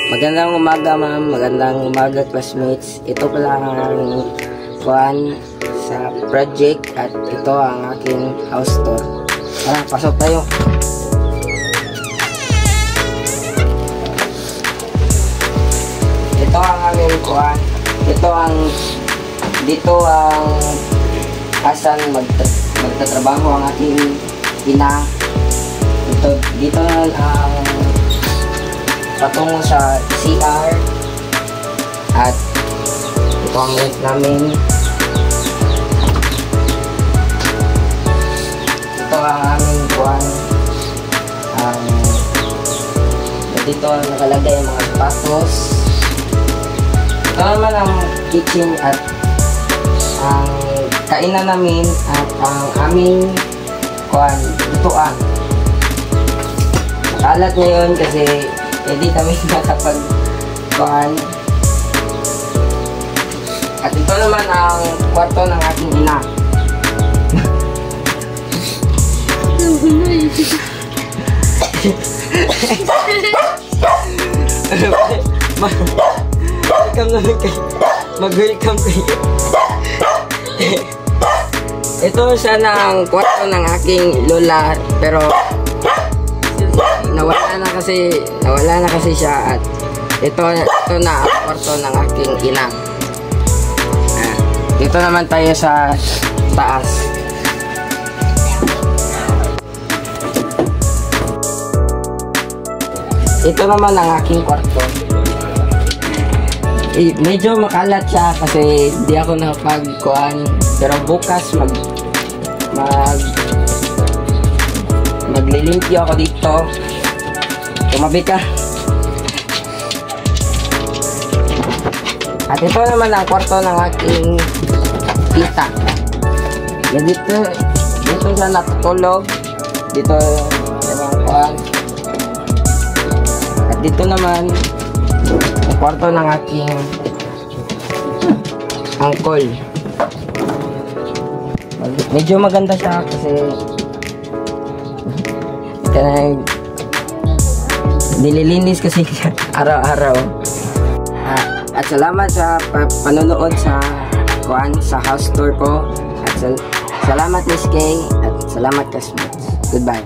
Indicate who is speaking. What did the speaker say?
Speaker 1: Magandang umaga ma'am, magandang umaga classmates. Ito pala ang kuhan sa project at ito ang aking house tour. Tara, pasok tayo. Ito ang aming kuhan. Dito ang asan magtatrabaho ang aking ina. Dito ang patungo sa CR at ito ang rent namin. Ito ang aming buwan. Dito ang nakalagay ang mga sapatos. Ito naman ang kitchen at ang kainan namin at ang aming buwan. Ito ang kalat ngayon kasi hindi kami nakapag-kuhan. At ito naman ang kwarto ng aking ina. Welcome naman kayo. Mag-welcome kayo. Ito siya ng kwarto ng aking lola, pero nawala na kasi siya at ito na ang kwarto ng aking ina. Dito naman tayo sa taas. Ito naman ang aking kwarto. Medyo makalat siya kasi di ako nakapagkuhan, pero bukas maglilimpyo ako dito. Tumabi ka. At ito naman ang kwarto ng aking tita. Dito siya natutulog. Dito ang kuhan. At dito naman ang kwarto ng aking uncle. Medyo maganda siya kasi nililinis kasi araw-araw. At salamat sa panonood sa house tour ko. At salamat Miss Kay at salamat classmates. Goodbye.